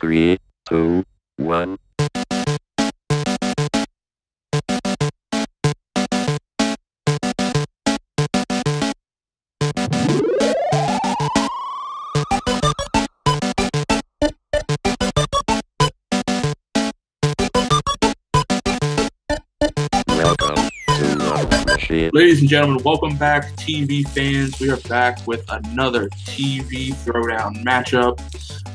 3, 2, 1. Ladies and gentlemen, welcome back, TV fans. We are back with another TV Throwdown matchup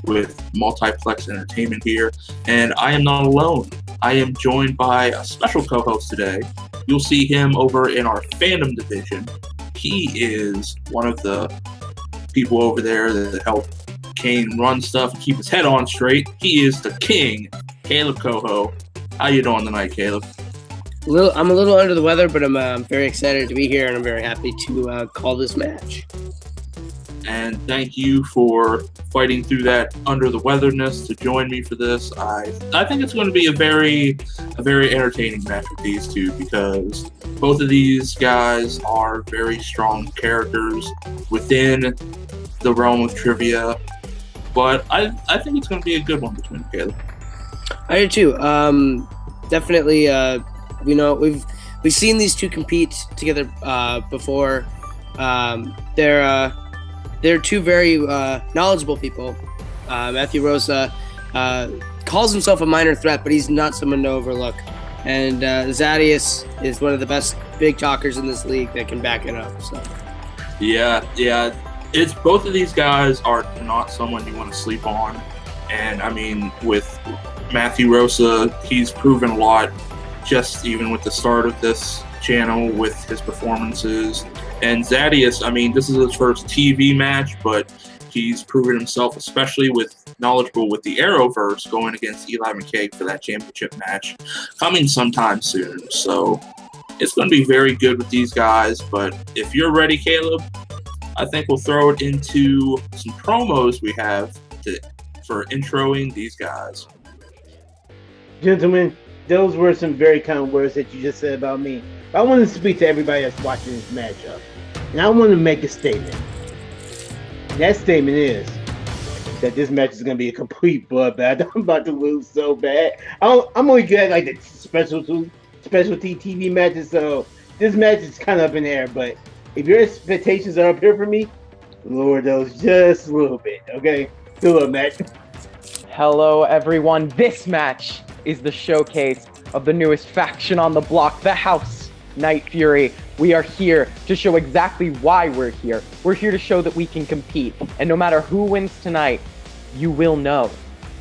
with Multiplex Entertainment here. And I am not alone. I am joined by a special co-host today. You'll see him over in our fandom division. He is one of the people over there that help Kane run stuff and keep his head on straight. He is the king, Caleb Coho. How you doing tonight, Caleb? I'm a little under the weather, but I'm very excited to be here, and I'm very happy to call this match. And thank you for fighting through that under the weatherness to join me for this. I think it's going to be a very entertaining match with these two, because both of these guys are very strong characters within the realm of trivia. But I think it's going to be a good one between Caleb. I do too. Definitely. You know, we've seen these two compete together before. They're two very knowledgeable people. Matthew Rosa calls himself a minor threat, but he's not someone to overlook. And Zaddeus is one of the best big talkers in this league that can back it up. So. Yeah. It's both of these guys are not someone you want to sleep on. And I mean, with Matthew Rosa, he's proven a lot. Just even with the start of this channel with his performances. And Zaddeus, I mean, this is his first TV match, but he's proven himself, especially knowledgeable with the ARROWVERSE, going against Eli McKay for that championship match coming sometime soon. So it's going to be very good with these guys. But if you're ready, Caleb, I think we'll throw it into some promos we have for introing these guys. Gentlemen, those were some very kind words that you just said about me. But I want to speak to everybody that's watching this matchup. And I want to make a statement. And that statement is that this match is going to be a complete bloodbath. I'm about to lose so bad. I'm only good at like the specialty TV matches, so this match is kind of up in the air. But if your expectations are up here for me, lower those just a little bit, okay? Good luck, match. Hello, everyone. This match is the showcase of the newest faction on the block, the House NIGHTFURY. We are here to show exactly why we're here. We're here to show that we can compete. And no matter who wins tonight, you will know.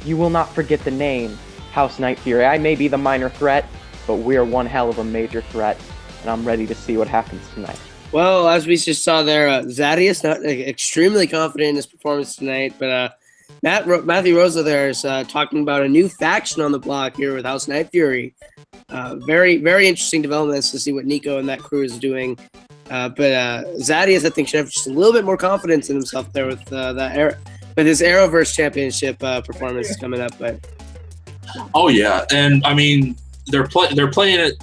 You will not forget the name, House NIGHTFURY. I may be the minor threat, but we are one hell of a major threat. And I'm ready to see what happens tonight. Well, as we just saw there, Zaddeus not extremely confident in his performance tonight, but Matthew Rosa there is talking about a new faction on the block here with House NIGHTFURY. Very, very interesting developments to see what Nico and that crew is doing. But Zaddeus, I think, should have just a little bit more confidence in himself there with his ARROWVERSE Championship performance coming up. But oh yeah, and I mean they're playing it,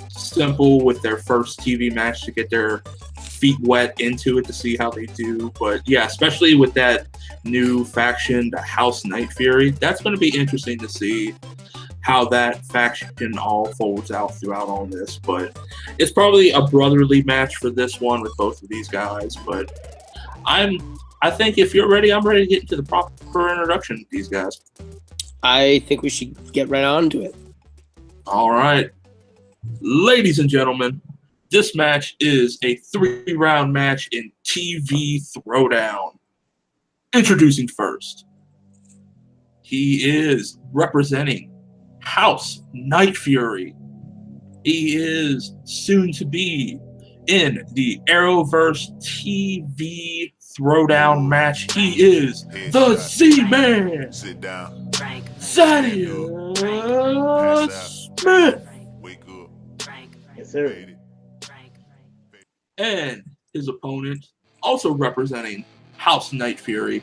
simple with their first TV match to get their feet wet into it to see how they do. But yeah, especially with that new faction, the House NIGHTFURY, that's going to be interesting to see how that faction all folds out throughout all this. But it's probably a brotherly match for this one with both of these guys. But I think if you're ready, I'm ready to get into the proper introduction of these guys. I think we should get right on to it. All right, ladies and gentlemen, this match is a 3-round match in TV Throwdown. Introducing first, he is representing House NIGHTFURY. He is soon to be in the ARROWVERSE TV Throwdown match. He is the Z-Man, Zaddeus Smith. Yes, sir. And his opponent, also representing House NIGHTFURY.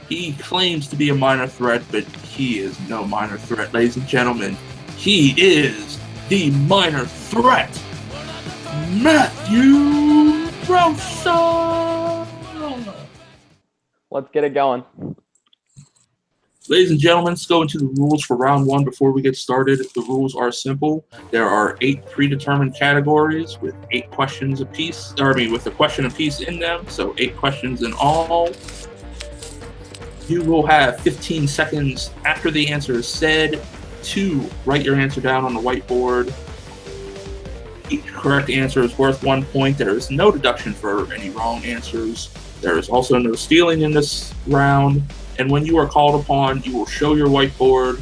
He claims to be a minor threat, but he is no minor threat, ladies and gentlemen. He is the minor threat, Matthew Rosa. Let's get it going. Ladies and gentlemen, let's go into the rules for round one before we get started. The rules are simple. There are 8 predetermined categories with 8 questions apiece, with a question apiece in them, so 8 questions in all. You will have 15 seconds after the answer is said to write your answer down on the whiteboard. Each correct answer is worth 1 point. There is no deduction for any wrong answers. There is also no stealing in this round. And when you are called upon, you will show your whiteboard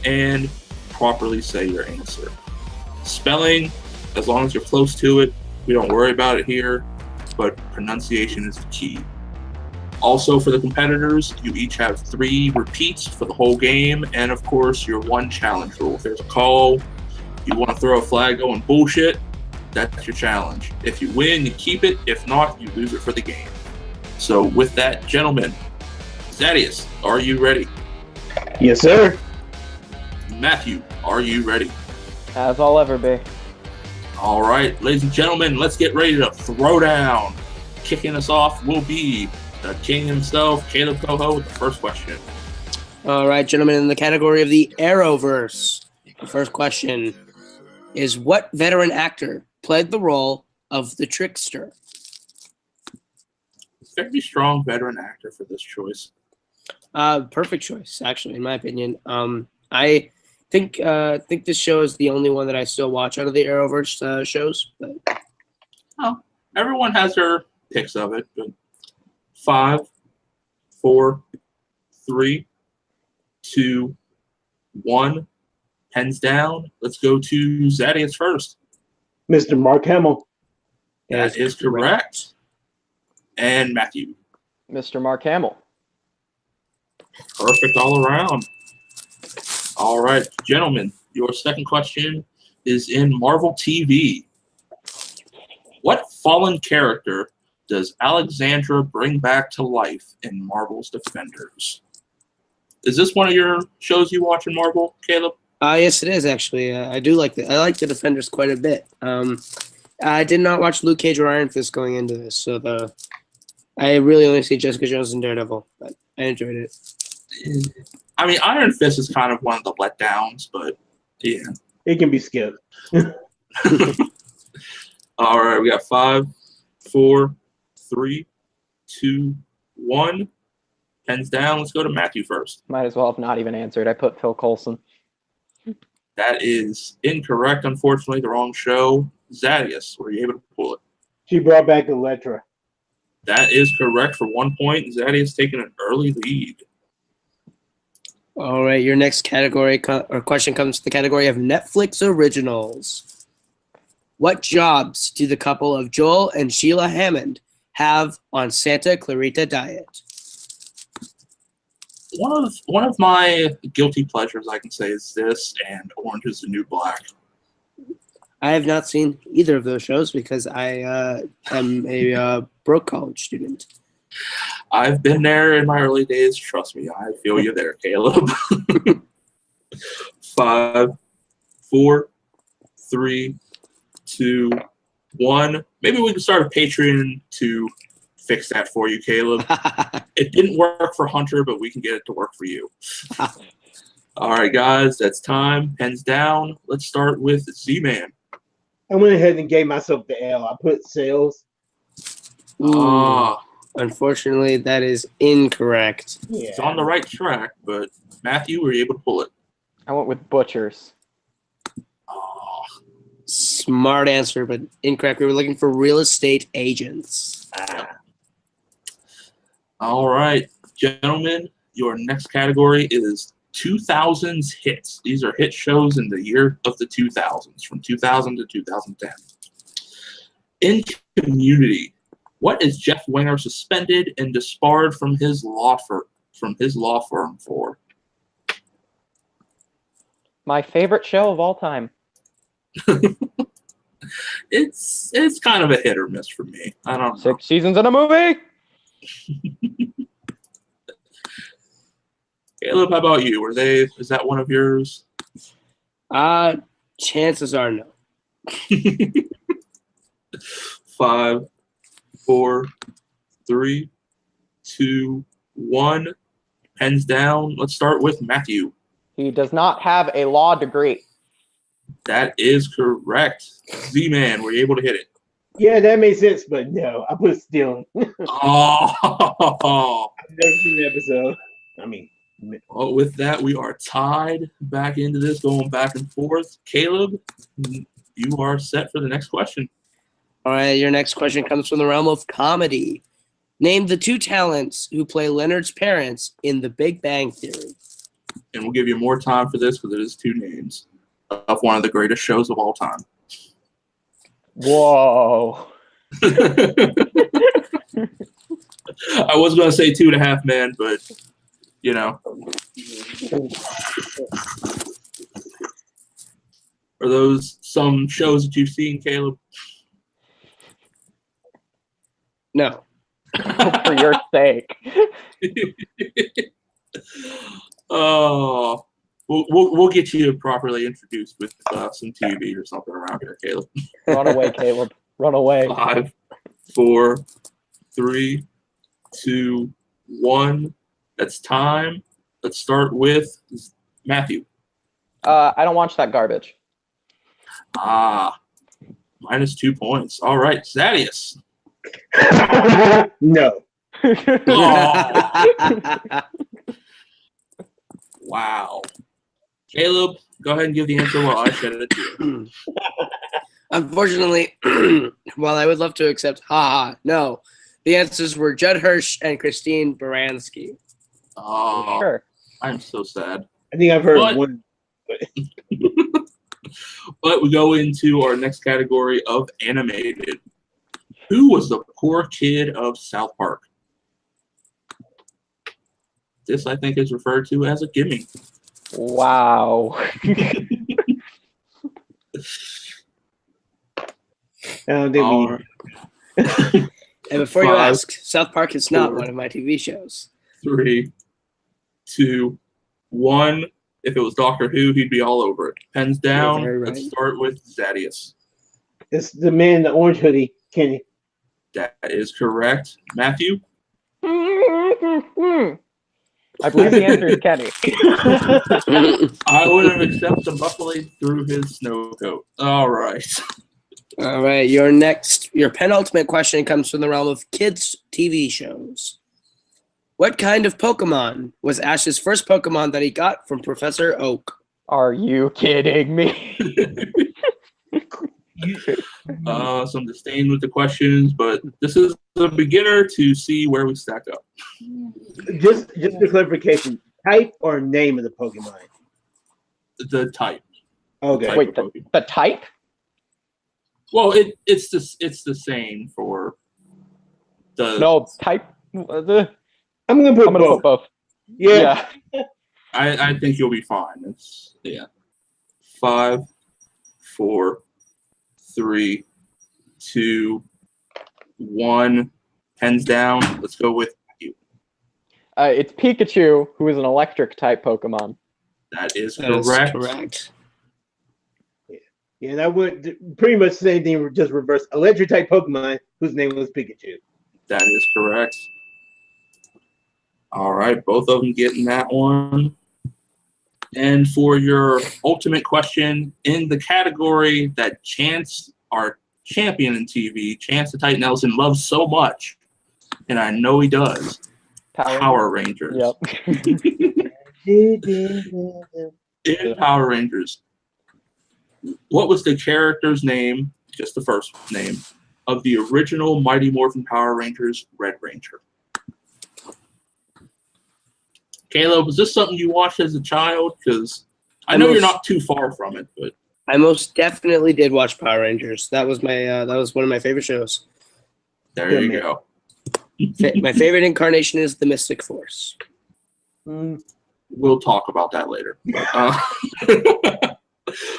and properly say your answer. Spelling, as long as you're close to it, we don't worry about it here, but pronunciation is the key. Also, for the competitors, you each have 3 repeats for the whole game, and of course, your 1 challenge rule. If there's a call, you want to throw a flag going bullshit, that's your challenge. If you win, you keep it. If not, you lose it for the game. So with that, gentlemen, Zaddeus, are you ready? Yes, sir. Matthew, are you ready? As I'll ever be. All right, ladies and gentlemen, let's get ready to throw down. Kicking us off will be the king himself, Caleb Coho, with the first question. All right, gentlemen, in the category of the Arrowverse, the first question is, what veteran actor played the role of the Trickster? Very strong veteran actor for this choice. Perfect choice, actually, in my opinion. I think this show is the only one that I still watch out of the Arrowverse shows. But Oh, everyone has their picks of it. But 5, 4, 3, 2, 1. Pens down. Let's go to Zaddeus first. Mr. Mark Hamill. That is correct. And Matthew. Mr. Mark Hamill. Perfect all around. All right, gentlemen, your second question is in Marvel TV. What fallen character does Alexandra bring back to life in Marvel's Defenders? Is this one of your shows you watch in Marvel, Caleb? yes, it is actually. I do like I like the Defenders quite a bit. I did not watch Luke Cage or Iron Fist going into this, so I really only see Jessica Jones and Daredevil, but I enjoyed it. I mean, Iron Fist is kind of one of the letdowns, but yeah. It can be skipped. All right, we got 5, 4, 3, 2, 1. Pens down. Let's go to Matthew first. Might as well have not even answered. I put Phil Coulson. That is incorrect, unfortunately. The wrong show. Zaddeus, were you able to pull it? She brought back Elektra. That is correct for 1 point. Zaddeus taking an early lead. All right, your next category or question comes to the category of Netflix originals. What jobs do the couple of Joel and Sheila Hammond have on Santa Clarita Diet? One of my guilty pleasures, I can say, is this and Orange is the New Black. I have not seen either of those shows because I am a broke college student. I've been there in my early days. Trust me, I feel you there, Caleb. 5, 4, 3, 2, 1. Maybe we can start a Patreon to fix that for you, Caleb. It didn't work for Hunter, but we can get it to work for you. All right, guys, that's time. Pens down. Let's start with Z-Man. I went ahead and gave myself the L. I put sales. Unfortunately, that is incorrect. Yeah. It's on the right track, but Matthew, were you able to pull it? I went with butchers. Oh, Smart answer, but incorrect. We were looking for real estate agents. All right, gentlemen, your next category is 2000s hits. These are hit shows in the year of the 2000s, from 2000 to 2010. In Community, what is Jeff Winger suspended and disbarred from his law firm for? My favorite show of all time. It's kind of a hit or miss for me. I don't know. 6 seasons in a movie. Caleb, how about you? Is that one of yours? Chances are no. 5, 4, 3, 2, 1. Pens down. Let's start with Matthew. He does not have a law degree. That is correct. Z-Man, were you able to hit it? Yeah, that makes sense, but no, I put stealing. Oh. I've never seen the episode. I mean, Well, with that, we are tied back into this, going back and forth. Caleb, you are set for the next question. All right, your next question comes from the realm of comedy. Name the two talents who play Leonard's parents in The Big Bang Theory. And we'll give you more time for this because it is two names of one of the greatest shows of all time. Whoa. I was going to say 2.5 Men, but, you know. Are those some shows that you've seen, Caleb? No. For your sake. Oh, we'll get you properly introduced with some TV or something around here, Caleb. Run away, Caleb. Run away. 5, 4, 3, 2, 1. That's time. Let's start with Matthew. I don't watch that garbage. -2 points. All right, Zaddeus. no. Oh. Wow. Caleb, go ahead and give the answer while I shed it to you. Unfortunately, while I would love to accept no, the answers were Judd Hirsch and Christine Baranski. Oh, Sure. I'm so sad. I think I've heard But- one. But we go into our next category of animated. Who was the poor kid of South Park? This, I think, is referred to as a gimme. Wow. I don't think All we. right. And before you 5, ask, South Park is not 4. one of my TV shows. 3, 2, 1. If it was Doctor Who, he'd be all over it. Pens down. very right. Let's start with Zaddeus. It's the man in the orange hoodie, Kenny. That is correct. Matthew? I believe the answer is Kenny. I would have accepted the buffalo through his snow coat. All right. All right, your penultimate question comes from the realm of kids' TV shows. What kind of Pokemon was Ash's first Pokemon that he got from Professor Oak? Are you kidding me? Some disdain with the questions, but this is a beginner to see where we stack up. Just for clarification, type or name of the Pokemon? The type. Okay. Type Wait, of Pokemon. the type? Well, it's the same for the. No, type. I'm gonna put both. Put both. Yeah. I think you'll be fine. It's 5, 4, 3, 2, 1. Pens down. Let's go with you. It's Pikachu, who is an electric type Pokemon. That is That is correct. correct. Yeah, that would pretty much the same thing, just reverse. Electric type Pokemon whose name was Pikachu. That is correct. All right, both of them getting that one. And for your ultimate question, in the category that Chance, our champion in TV, Chance the Titan Ellison, loves so much, and I know he does, Power Rangers. Yep. In Power Rangers, what was the character's name, just the first name, of the original Mighty Morphin Power Rangers Red Ranger? Caleb, was this something you watched as a child? Because I know you're not too far from it, but I most definitely did watch Power Rangers. That was my that was one of my favorite shows. there Good you man. go. My favorite incarnation is the Mystic Force. We'll talk about that later. I We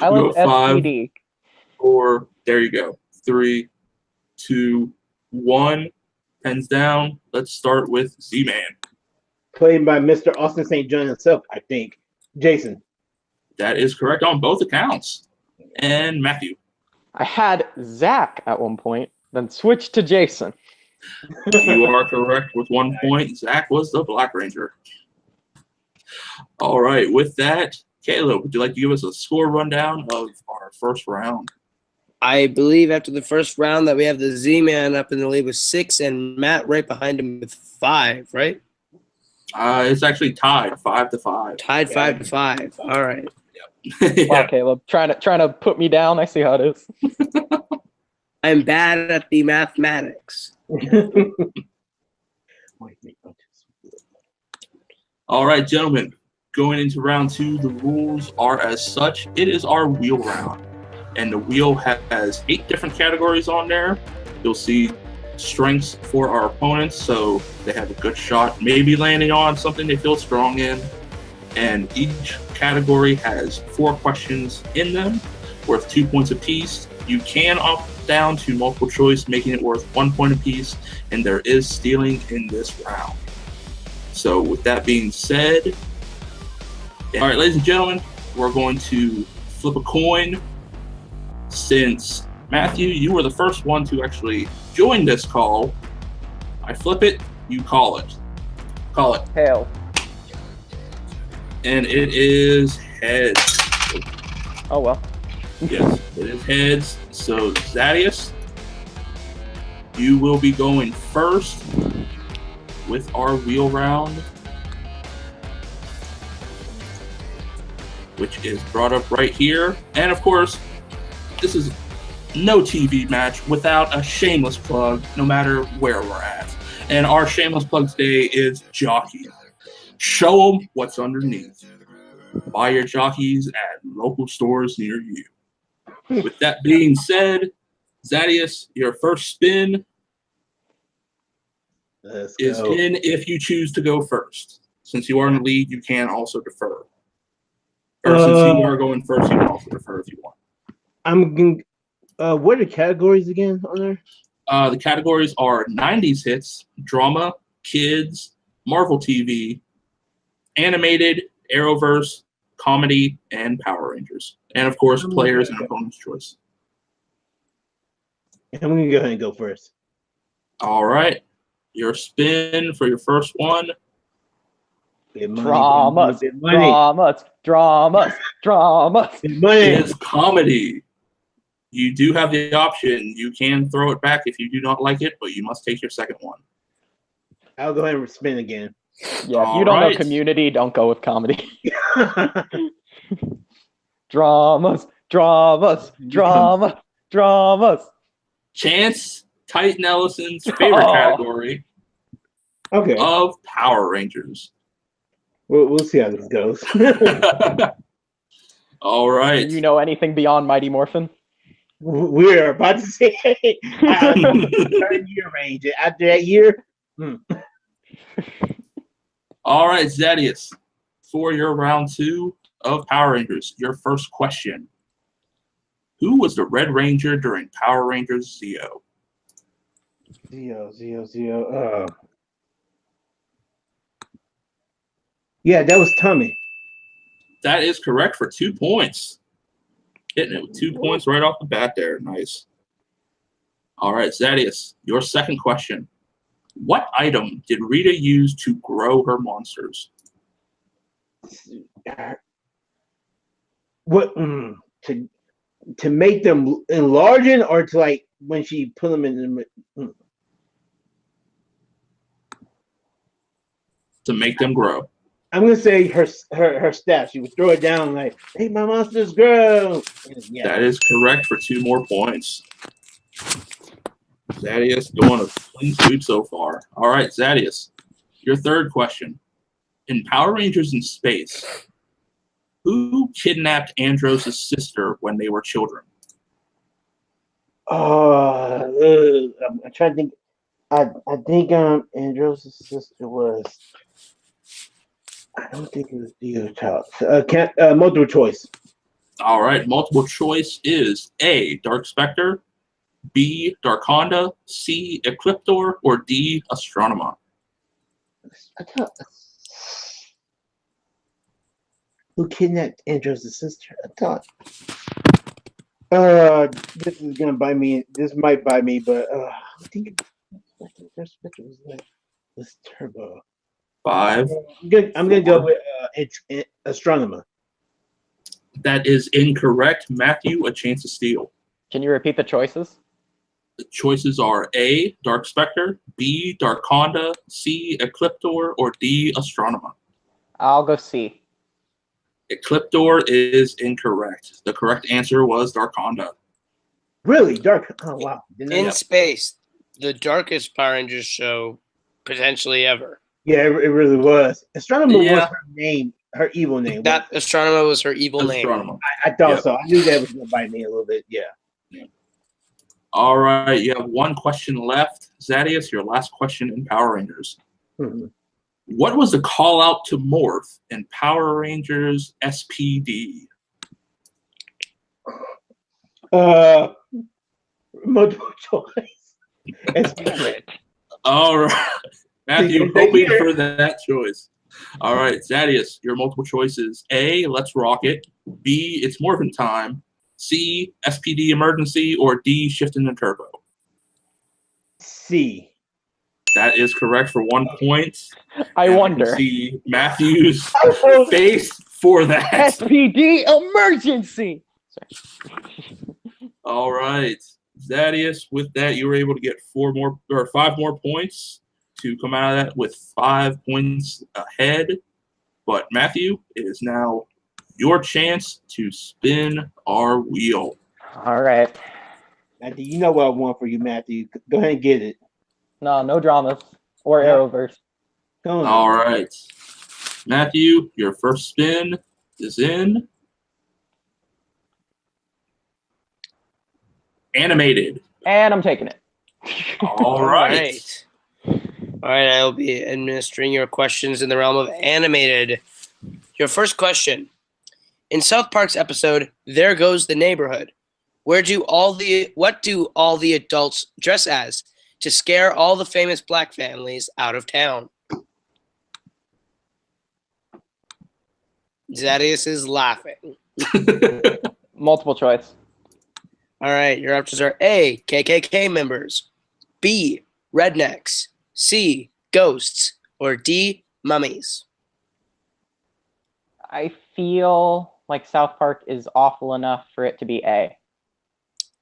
like go 5, SPD. 4. There you go. 3, 2, 1. Pens down. Let's start with Z-Man. Played by Mr. Austin St. John himself, I think. Jason. That is correct on both accounts. And Matthew. I had Zach at one point, then switched to Jason. You are correct with 1 point. Zach was the Black Ranger. All right. With that, Caleb, would you like to give us a score rundown of our first round? I believe after the first round that we have the Z-Man up in the lead with 6 and Matt right behind him with 5, right? It's actually tied 5-5. Tied 5-5. All right. Wow, Caleb, trying to put me down. I see how it is. I'm bad at the mathematics. All right, gentlemen. Going into round 2, the rules are as such. It is our wheel round. And the wheel has 8 different categories on there. You'll see strengths for our opponents, so they have a good shot, maybe landing on something they feel strong in. And each category has 4 questions in them, worth 2 points apiece. You can opt down to multiple choice, making it worth 1 point apiece, and there is stealing in this round. So with that being said, all right, ladies and gentlemen, we're going to flip a coin. Since Matthew, you were the first one to actually join this call, I flip it, you call it. Call it. Hail. And it is heads. Oh, well. Yes, it is heads. So, Zaddeus, you will be going first with our wheel round, which is brought up right here. And of course, this is no TV match without a shameless plug, no matter where we're at. And our shameless plug today is jockey. Show them what's underneath. Buy your jockeys at local stores near you. With that being said, Zaddeus, your first spin is in if you choose to go first. Since you are in the lead, you can also defer. Or since you are going first, you can also defer if you want. I'm going. What are the categories again on there? The categories are 90s hits, drama, kids, Marvel TV, animated, Arrowverse, comedy, and Power Rangers. And of course, players and opponent's choice. I'm going to go ahead and go first. All right. Your spin for your first one. Dramas. Is comedy. You do have the option. You can throw it back if you do not like it, but you must take your second one. I'll go ahead and spin again. Yeah, if you don't know Community, don't go with comedy. Dramas. Chance Titan Ellison's favorite category of Power Rangers. We'll see how this goes. All right. Do you know anything beyond Mighty Morphin? We're about to say third year range. After that year. All right, Zaddeus, for your round 2 of Power Rangers, your first question. Who was the Red Ranger during Power Rangers Zeo? Zeo. Yeah, that was Tommy. That is correct for 2 points. Hitting it with 2 points right off the bat there. Nice. All right, Zaddeus, your second question. What item did Rita use to grow her monsters? What to make them enlarging, or to like when she put them in the To make them grow. I'm gonna say her staff. She would throw it down like, "Hey, my monsters grow." Yeah. That is correct for 2 more points. Zaddeus doing a clean sweep so far. All right, Zaddeus, your third question. In Power Rangers in Space, who kidnapped Andros' sister when they were children? I'm trying to think. I think Andros' sister was. I don't think it was the child. Multiple choice. All right, multiple choice is A, Dark Spectre, B, Darkonda, C, Ecliptor, or D, Astronema. Who kidnapped Andros' sister? I thought. This is gonna buy me. This might buy me, but I think Dark Spectre was Turbo. 5. I'm gonna go with it's astronomer. That is incorrect. Matthew, a chance to steal. Can you repeat the choices? The choices are A, Dark Spectre, B, Darkonda, C, Ecliptor, or D, Astronomer. I'll go C. Ecliptor is incorrect. The correct answer was Darkonda. Really dark? Oh wow! In space, the darkest Power Rangers show potentially ever. Yeah, it really was. Astronomer was Yeah. her name, her evil name. That Astronomer was her evil Astronomer. name. I thought Yep. so. I knew that was gonna bite me a little bit. Yeah. All right, you have one question left. Zaddeus, your last question in Power Rangers. Mhm. What was the call out to Morph in Power Rangers SPD? Multiple choice. All right. Matthew, Thank hoping you. for that choice. All right, Zaddeus, your multiple choices. A, Let's Rock It. B, It's Morphin' Time. C, SPD Emergency. Or D, Shift into Turbo. C. That is correct for 1 point. I And wonder. can see Matthew's face for that. SPD emergency. All right. Zaddeus, with that, you were able to get 5 more points to come out of that with 5 points ahead. But Matthew, it is now your chance to spin our wheel. All right. Matthew, you know what I want for you, Matthew. Go ahead and get it. No dramas or Yeah. Arrowverse. Come on. All right. Matthew, your first spin is in. Animated. And I'm taking it. All right. All right, I'll be administering your questions in the realm of animated. Your first question. In South Park's episode, There Goes the Neighborhood, what do all the adults dress as to scare all the famous black families out of town? Zaddeus is laughing. Multiple choice. All right, your options are A, KKK members, B, rednecks, C, ghosts, or D, mummies. I feel like South Park is awful enough for it to be A.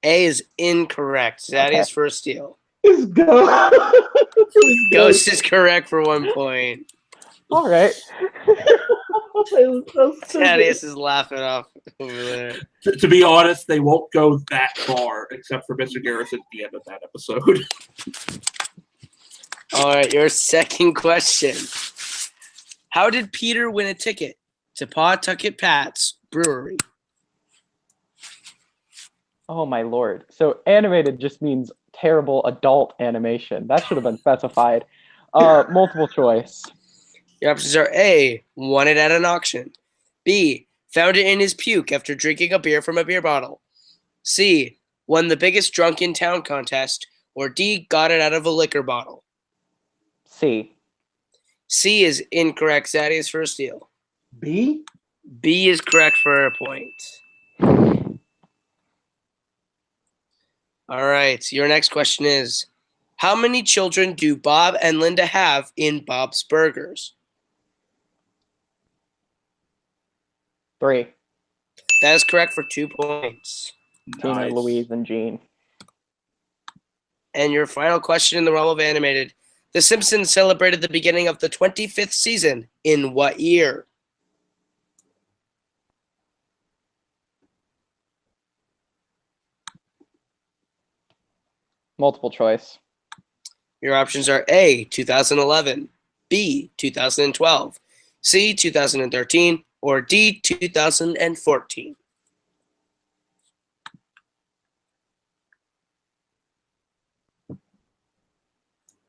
A is incorrect. Zaddeus for a steal. Let's go. Ghost is correct for 1 point. All right. Zaddeus is laughing off over there. To be honest, they won't go that far, except for Mr. Garrison at the end of that episode. All right, your second question. How did Peter win a ticket to Pawtucket Pat's brewery? Oh my lord. So animated just means terrible adult animation. That should have been specified. Multiple choice. Your options are A, won it at an auction. B, found it in his puke after drinking a beer from a beer bottle. C, won the biggest drunk in town contest. Or D, got it out of a liquor bottle. C. C is incorrect. Zaddeus for a steal. B? B is correct for a point. All right, your next question is, how many children do Bob and Linda have in Bob's Burgers? 3. That is correct for 2 points. Tina, Nice. Louise, and Jean. And your final question in the realm of animated. The Simpsons celebrated the beginning of the 25th season in what year? Multiple choice. Your options are A, 2011, B, 2012, C, 2013, or D, 2014.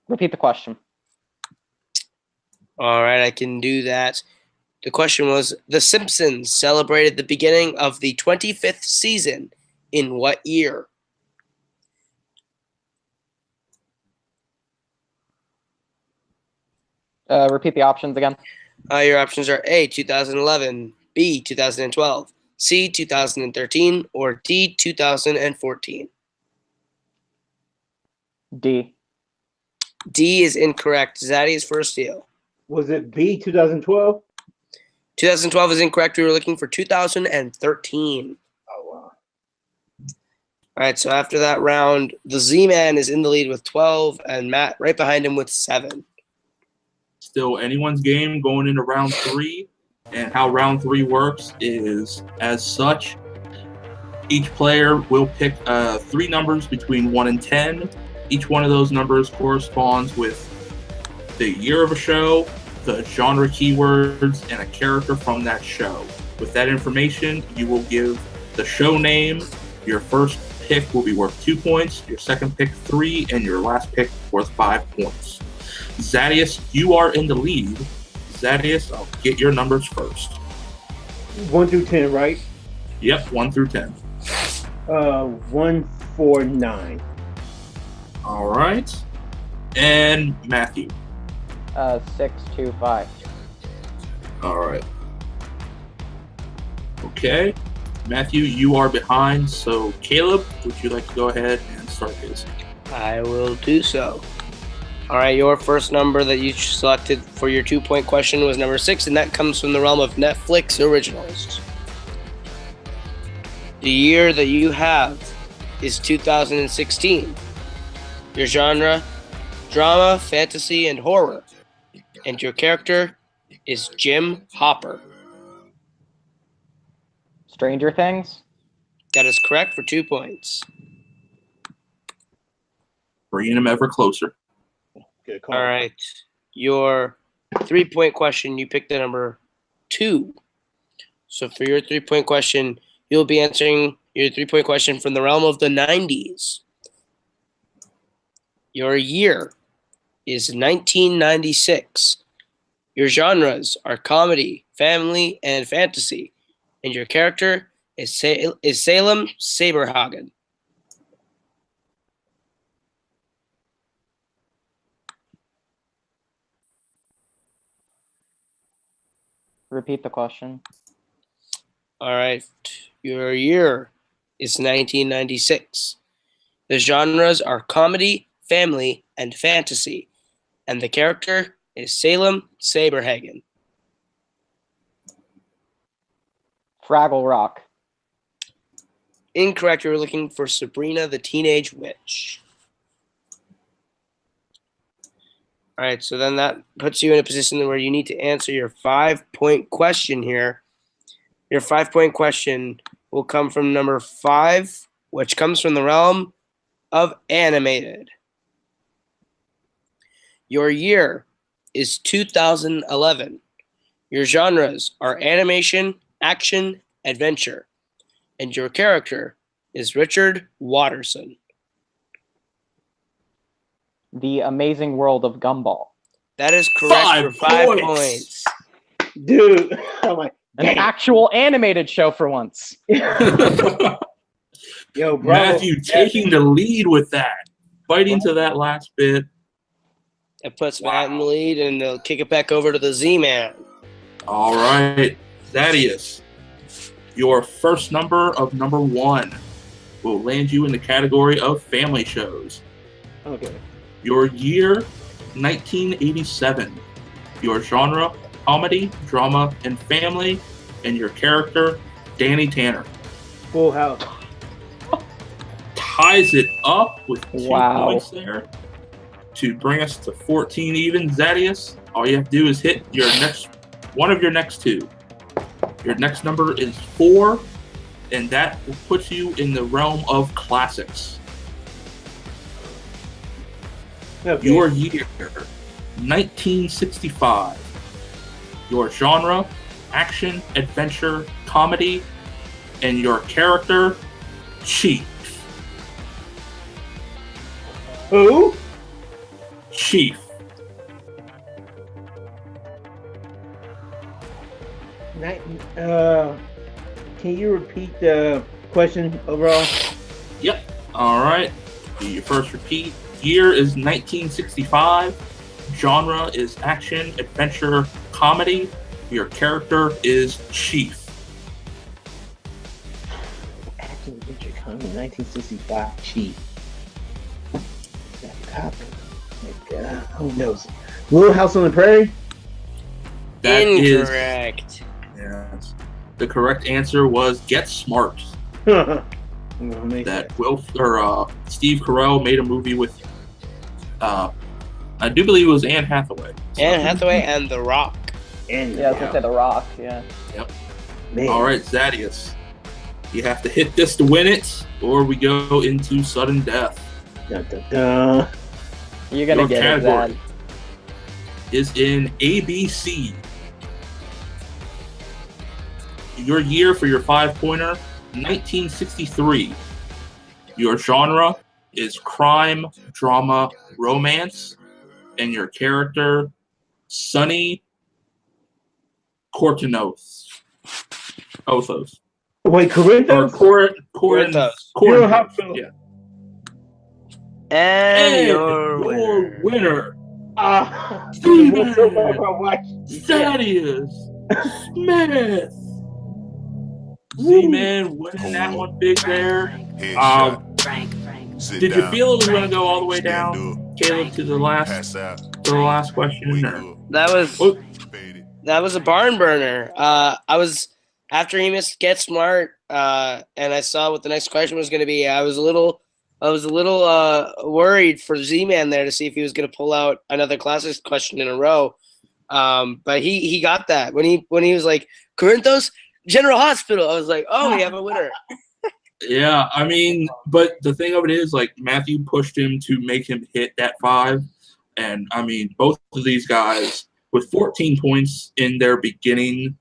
Repeat the question. All right, I can do that. The question was, The Simpsons celebrated the beginning of the 25th season in what year? Repeat the options again. Your options are A, 2011, B, 2012, C, 2013, or D, 2014. D. D is incorrect. Zaddeus for a steal. Was it B, 2012? 2012 is incorrect. We were looking for 2013. Oh, wow. All right, so after that round, the Z-Man is in the lead with 12, and Matt right behind him with 7. Still anyone's game going into round 3. And how round 3 works is as such. Each player will pick 3 numbers between 1 and 10. Each one of those numbers corresponds with the year of a show, the genre keywords, and a character from that show. With that information, you will give the show name. Your first pick will be worth 2 points, your second pick 3, and your last pick worth 5 points. Zaddeus, you are in the lead. Zaddeus, I'll get your numbers first. 1 through 10, right? Yep, 1 through 10. 1, 4, 9. All right. And Matthew. 6, 2, 5. All right. Okay. Matthew, you are behind. So, Caleb, would you like to go ahead and start his? I will do so. All right, your first number that you selected for your 2-point question was number 6, and that comes from the realm of Netflix originals. The year that you have is 2016. Your genre, drama, fantasy, and horror. And your character is Jim Hopper. Stranger Things? That is correct for 2 points. Bringing him ever closer. Good call. All right. Your 3-point question, you picked the number 2. So for your 3-point question, you'll be answering your 3-point question from the realm of the 90s. Your year is 1996. Your genres are comedy, family, and fantasy. And your character is Salem Saberhagen. Repeat the question. All right. Your year is 1996. The genres are comedy, family, and fantasy. And the character is Salem Saberhagen. Fraggle Rock. Incorrect. You were looking for Sabrina the Teenage Witch. All right, so then that puts you in a position where you need to answer your 5-point question here. Your 5-point question will come from number 5, which comes from the realm of animated. Your year is 2011. Your genres are animation, action, adventure. And your character is Richard Watterson. The Amazing World of Gumball. That is correct for 5 points. Dude, I'm like, An damn. actual animated show for once. Yo, bro. Matthew taking the lead with that. Fighting to that last bit. That puts Matt in the lead, and they'll kick it back over to the Z-Man. All right. Zaddeus, your first number of number 1 will land you in the category of family shows. Okay. Your year, 1987. Your genre, comedy, drama, and family. And your character, Danny Tanner. Full House. Ties it up with 2 Wow. points there to bring us to 14 even. Zaddeus, all you have to do is hit your next one of your next 2. Your next number is 4, and that will put you in the realm of classics. Okay. Your year, 1965. Your genre, action, adventure, comedy, and your character, Chief. Who? Chief. Can you repeat the question overall? Yep. All right. Do your first repeat. Year is 1965. Genre is action, adventure, comedy. Your character is Chief. Action adventure comedy, 1965. Chief. That cop. My God, who knows? Little House on the Prairie. That is incorrect. yes. The correct answer was Get Smart. That Steve Carell made a movie with I do believe it was Anne Hathaway. Anne Hathaway and The Rock. And Yeah, I was gonna say The Rock. Yeah. Yep. man. All right, Zaddeus. You have to hit this to win it, or we go into sudden death. Dun, dun, dun. You're gonna Your get it, category Zad. is in ABC. Your year for your 5-pointer, 1963. Your genre is crime, drama, romance, and your character, Sonny Cortinos. Othos. Wait, Or Corinthos? Corinthos. Hero Hospital. Yeah. And your your winner, What's up, I watch? Zaddeus Smith. Z-Man winning that one big there. Did you feel it was going to go all the way down, Caleb, to the last question? Or? That was a barn burner. I was after he missed Get Smart, and I saw what the next question was going to be. I was a little worried for Z-Man there to see if he was going to pull out another classics question in a row. But he got that when he was like Corinthos General Hospital. I was like, oh, we have a winner. Yeah, I mean, but the thing of it is, like, Matthew pushed him to make him hit that 5. And, I mean, both of these guys with 14 points in their beginning.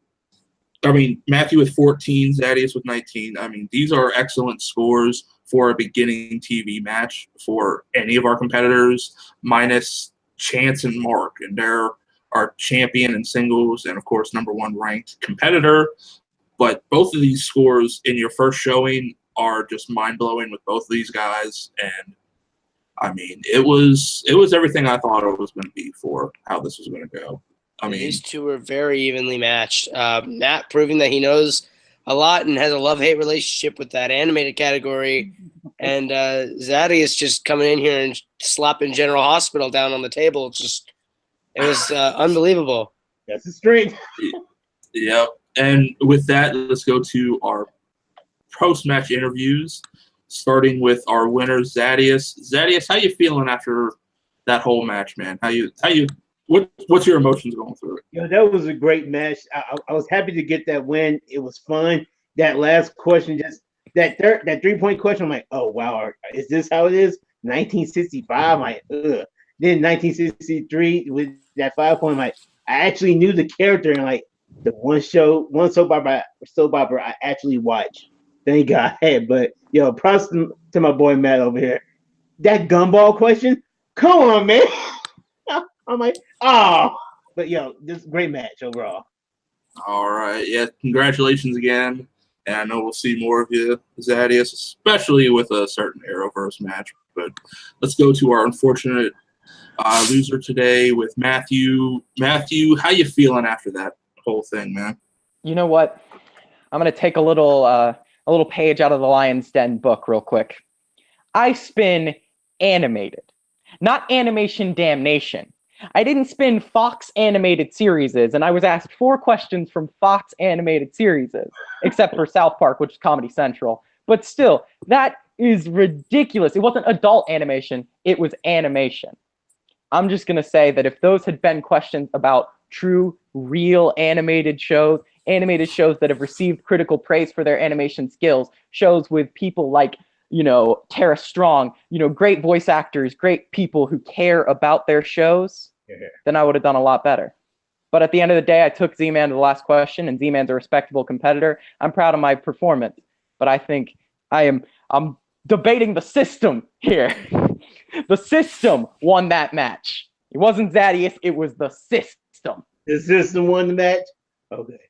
I mean, Matthew with 14, Zaddeus with 19. I mean, these are excellent scores for a beginning TV match for any of our competitors, minus Chance and Mark. And they're our champion in singles and, of course, #1 ranked competitor. But both of these scores in your first showing are just mind-blowing with both of these guys. And, I mean, it was everything I thought it was going to be for how this was going to go. I mean, these two were very evenly matched. Matt proving that he knows a lot and has a love-hate relationship with that animated category. And Zaddeus just coming in here and slapping General Hospital down on the table. It was unbelievable. That's the strength. Yep. And with that, let's go to our post-match interviews, starting with our winner, Zaddeus. Zaddeus, how you feeling after that whole match, man? What's your emotions going through it? Yo, that was a great match. I was happy to get that win. It was fun. That last question, just that 3-point question, I'm like, oh wow, is this how it is? 1965, I'm like, ugh. Then 1963 with that 5-point, I'm like, I actually knew the character and like the one soap opera I actually watched. Thank God. But yo, props to my boy Matt over here. That gumball question, come on, man. I'm like, oh, but yo, this is a great match overall. All right, yeah, congratulations again, and I know we'll see more of you, Zaddeus, especially with a certain Arrowverse match. But let's go to our unfortunate loser today with Matthew. Matthew, how you feeling after that whole thing, man? You know what? I'm gonna take a little page out of the Lion's Den book real quick. I spin animated, not animation damnation. I didn't spin Fox animated series, and I was asked 4 questions from Fox animated series, except for South Park, which is Comedy Central. But still, that is ridiculous. It wasn't adult animation, it was animation. I'm just going to say that if those had been questions about true, real animated shows that have received critical praise for their animation skills, shows with people like, Tara Strong, great voice actors, great people who care about their shows, then I would have done a lot better. But at the end of the day, I took Z-Man to the last question, and Z-Man's a respectable competitor. I'm proud of my performance, but I think I'm debating the system here. The system won that match. It wasn't Zaddeus, it was the system. The system won the match? Okay.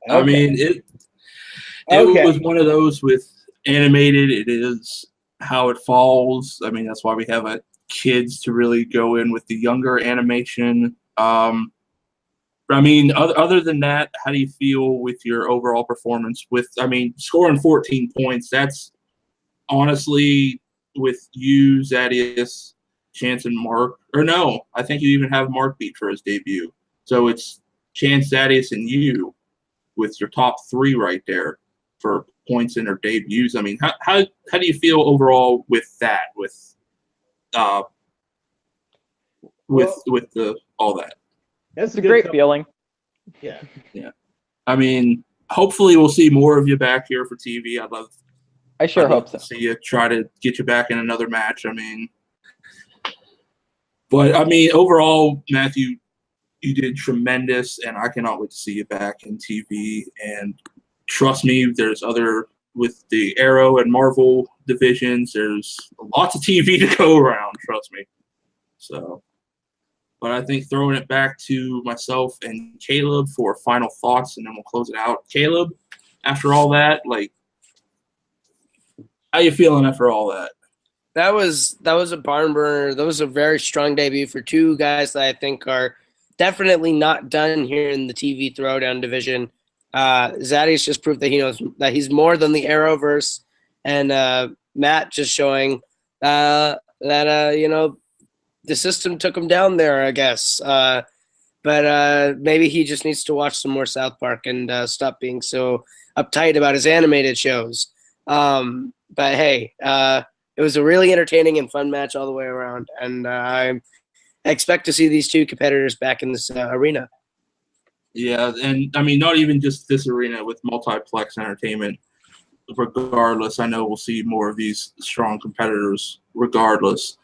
I mean, it was one of those with animated. It is how it falls. I mean, that's why we have kids to really go in with the younger animation. But I mean, other than that, how do you feel with your overall performance? Scoring 14 points, that's honestly with you, Zaddeus, Chance, and Mark. Or no, I think you even have Mark beat for his debut. So it's Chance, Zaddeus, and you with your top 3 right there for points in their debuts. I mean, how do you feel overall with that? With all that? That's a great feeling. Yeah. Yeah. I mean, hopefully we'll see more of you back here for TV. I sure hope so. To see you, try to get you back in another match. But overall, Matthew, you did tremendous, and I cannot wait to see you back in TV. And trust me, there's other with the Arrow and Marvel divisions. There's lots of TV to go around. Trust me. So, but I think throwing it back to myself and Caleb for final thoughts, and then we'll close it out. Caleb, after all that, how you feeling after all that? That was a barn burner. That was a very strong debut for 2 guys that I think are definitely not done here in the TV Throwdown division. Zaddeus just proved that he knows that he's more than the Arrowverse, and Matt just showing that the system took him down there, I guess. But maybe he just needs to watch some more South Park and stop being so uptight about his animated shows. But hey, it was a really entertaining and fun match all the way around, and I expect to see these 2 competitors back in this arena. Yeah, and not even just this arena, with Multiplex Entertainment. Regardless, I know we'll see more of these strong competitors regardless.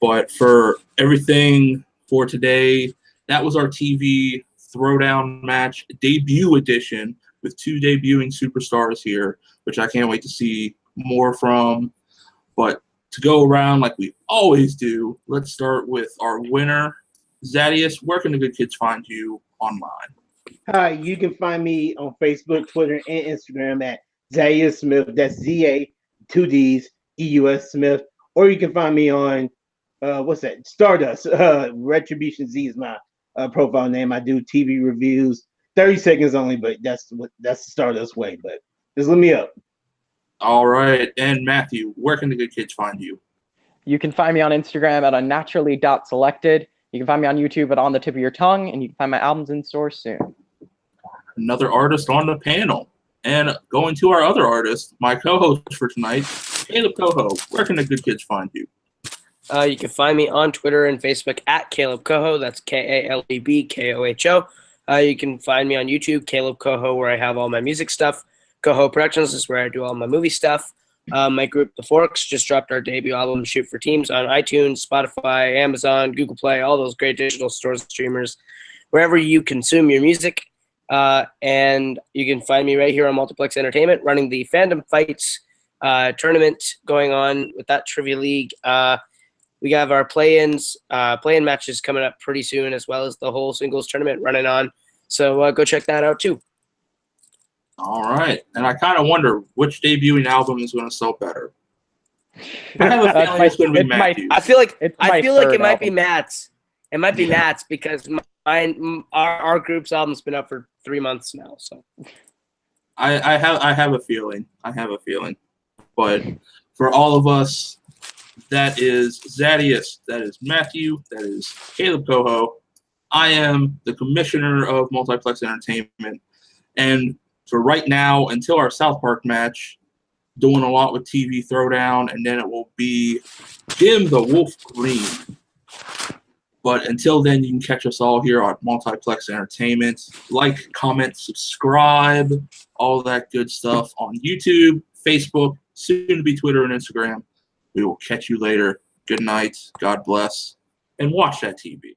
But for everything for today, that was our TV Throwdown match debut edition with 2 debuting superstars here, which I can't wait to see more from. But to go around like we always do, let's start with our winner. Zaddeus, where can the good kids find you online? Hi, you can find me on Facebook, Twitter, and Instagram at Zaddeus Smith. That's ZA, 2 Ds, EUS Smith. Or you can find me on, Stardust. RetributionZ is my profile name. I do TV reviews, 30 seconds only, but that's the Stardust way. But just look me up. All right. And Matthew, where can the good kids find you? You can find me on Instagram at unnaturally.selected. You can find me on YouTube at On the Tip of Your Tongue, and you can find my albums in stores soon. Another artist on the panel. And going to our other artist, my co-host for tonight, Caleb Coho. Where can the good kids find you? You can find me on Twitter and Facebook at Caleb Coho. That's KALEB KOHO. You can find me on YouTube, Caleb Coho, where I have all my music stuff. Coho Productions is where I do all my movie stuff. My group, The Forks, just dropped our debut album, Shoot for Teams, on iTunes, Spotify, Amazon, Google Play, all those great digital stores and streamers, wherever you consume your music. And you can find me right here on Multiplex Entertainment, running the Fandom Fights tournament going on with that Trivia League. We have our play-in matches coming up pretty soon, as well as the whole singles tournament running on. So go check that out too. All right. And I kind of wonder which debuting album is going to sell better. I have a feeling it's going to be Matthew's. I feel like it might be Matt's. It might be Matt's because our group's album's been up for 3 months now. So I have a feeling. But for all of us, that is Zaddeus, that is Matthew, that is Caleb Coho. I am the commissioner of Multiplex Entertainment. And for right now, until our South Park match, doing a lot with TV Throwdown, and then it will be Jim the Wolf Green. But until then, you can catch us all here on Multiplex Entertainment. Like, comment, subscribe, all that good stuff on YouTube, Facebook, soon to be Twitter and Instagram. We will catch you later. Good night. God bless. And watch that TV.